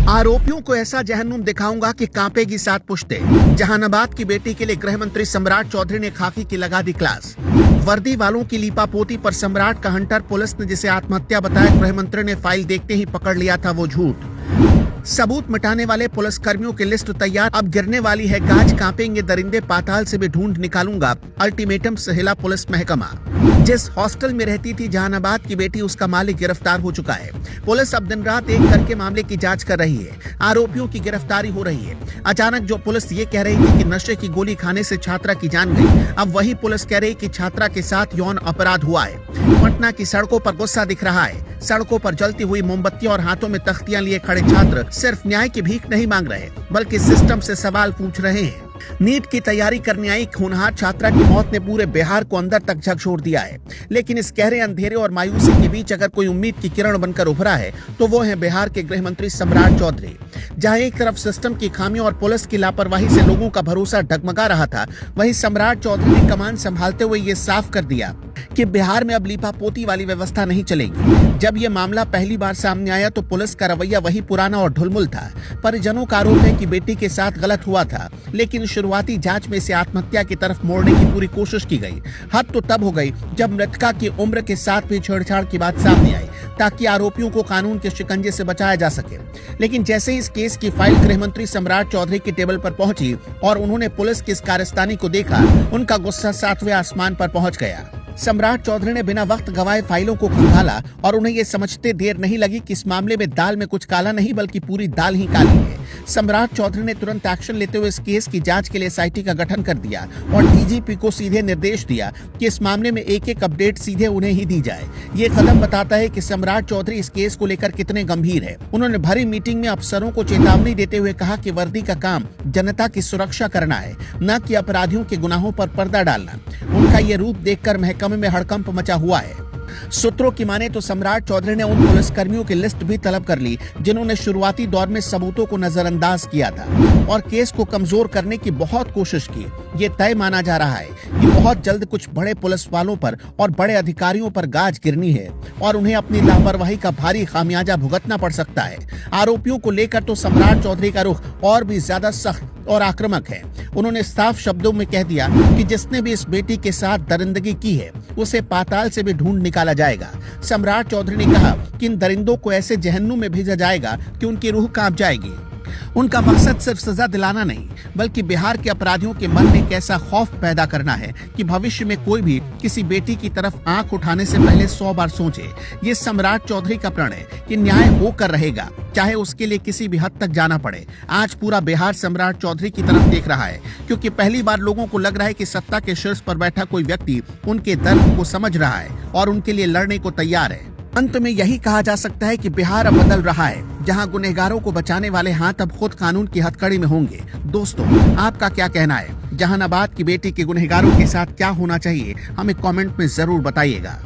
आरोपियों को ऐसा जहन्नुम दिखाऊंगा कि कांपेगी 7 पुश्तें। जहानाबाद की बेटी के लिए गृह मंत्री सम्राट चौधरी ने खाकी की लगा दी क्लास। वर्दी वालों की लीपापोती पर सम्राट का हंटर, पुलिस ने जिसे आत्महत्या बताया, गृह मंत्री ने फाइल देखते ही पकड़ लिया था वो झूठ। सबूत मिटाने वाले पुलिस कर्मियों की लिस्ट तैयार, अब गिरने वाली है गाज, कांपेंगे दरिंदे, पाताल से भी ढूंढ निकालूंगा, अल्टीमेटम से हिला पुलिस महकमा। जिस हॉस्टल में रहती थी जहानाबाद की बेटी, उसका मालिक गिरफ्तार हो चुका है। पुलिस अब दिन रात एक करके मामले की जांच कर रही है। आरोपियों की गिरफ्तारी हो रही है। अचानक जो पुलिस ये कह रही थी कि नशे की गोली खाने से छात्रा की जान गई, अब वही पुलिस कह रही कि छात्रा के साथ यौन अपराध हुआ है। पटना की सड़कों पर गुस्सा दिख रहा है। सड़कों पर जलती हुई मोमबत्तियां और हाथों में तख्तियां लिए खड़े छात्र सिर्फ न्याय की भीख नहीं मांग रहे, बल्कि सिस्टम से सवाल पूछ रहे हैं। नीट की तैयारी करने आई होनहार छात्रा की मौत ने पूरे बिहार को अंदर तक झकझोर दिया है। लेकिन इस गहरे अंधेरे और मायूसी के बीच अगर कोई उम्मीद की किरण बनकर उभरा है तो वो है बिहार के गृह मंत्री सम्राट चौधरी। जहां एक तरफ सिस्टम की खामियों और पुलिस की लापरवाही से लोगों का भरोसा डगमगा रहा था, वहीं सम्राट चौधरी ने कमान संभालते हुए ये साफ कर दिया कि बिहार में अब लीपापोती वाली व्यवस्था नहीं चलेगी। जब ये मामला पहली बार सामने आया तो पुलिस का रवैया वही पुराना और ढुलमुल था। परिजनों का आरोप है कि बेटी के साथ गलत हुआ था, लेकिन शुरुआती जांच में इसे आत्महत्या की तरफ मोड़ने की पूरी कोशिश की गई। हद तो तब हो गई जब मृतका की उम्र के साथ भी छेड़छाड़ की बात सामने आई, ताकि आरोपियों को कानून के शिकंजे से बचाया जा सके। लेकिन जैसे ही इस केस की फाइल गृह मंत्री सम्राट चौधरी की टेबल पर पहुंची और उन्होंने पुलिस की इस कारस्तानी को देखा, उनका गुस्सा 7वें आसमान पर पहुंच गया। सम्राट चौधरी ने बिना वक्त गवाए फाइलों को खंगाला और उन्हें ये समझते देर नहीं लगी कि इस मामले में दाल में कुछ काला नहीं, बल्कि पूरी दाल ही काली है। सम्राट चौधरी ने तुरंत एक्शन लेते हुए इस केस की जांच के लिए एसआईटी का गठन कर दिया और डीजीपी को सीधे निर्देश दिया कि इस मामले में एक-एक अपडेट सीधे उन्हें ही दी जाए। ये कदम बताता है कि सम्राट चौधरी इस केस को लेकर कितने गंभीर है। उन्होंने भरी मीटिंग में अफसरों को चेतावनी देते हुए कहा कि वर्दी का काम जनता की सुरक्षा करना है, न कि अपराधियों के गुनाहों पर पर्दा डालना। उनका ये रूप देखकर महकमे में हड़कंप मचा हुआ है। सूत्रों की माने तो सम्राट चौधरी ने उन पुलिसकर्मियों की लिस्ट भी तलब कर ली जिन्होंने शुरुआती दौर में सबूतों को नजरअंदाज किया था और केस को कमजोर करने की बहुत कोशिश की। ये तय माना जा रहा है कि बहुत जल्द कुछ बड़े पुलिस वालों पर और बड़े अधिकारियों पर गाज गिरनी है और उन्हें अपनी लापरवाही का भारी खामियाजा भुगतना पड़ सकता है। आरोपियों को लेकर तो सम्राट चौधरी का रुख और भी ज्यादा सख्त और आक्रामक है। उन्होंने साफ शब्दों में कह दिया कि जिसने भी इस बेटी के साथ दरिंदगी की है उसे पाताल से भी ढूंढ निकाला जाएगा। सम्राट चौधरी ने कहा कि इन दरिंदों को ऐसे जहन्नुम में भेजा जाएगा कि उनकी रूह कांप जाएगी। उनका मकसद सिर्फ सजा दिलाना नहीं, बल्कि बिहार के अपराधियों के मन में एक ऐसा खौफ पैदा करना है कि भविष्य में कोई भी किसी बेटी की तरफ आंख उठाने से पहले 100 बार सोचे। ये सम्राट चौधरी का प्रण है कि न्याय होकर रहेगा, चाहे उसके लिए किसी भी हद तक जाना पड़े। आज पूरा बिहार सम्राट चौधरी की तरफ देख रहा है, क्योंकि पहली बार लोगों को लग रहा है कि सत्ता के शीर्ष पर बैठा कोई व्यक्ति उनके दर्द को समझ रहा है और उनके लिए लड़ने को तैयार है। अंत में यही कहा जा सकता है कि बिहार अब बदल रहा है, जहां गुनहगारों को बचाने वाले हाथ अब खुद कानून की हथकड़ी में होंगे। दोस्तों, आपका क्या कहना है? जहानाबाद की बेटी के गुनहगारों के साथ क्या होना चाहिए? हमें कमेंट में जरूर बताइएगा।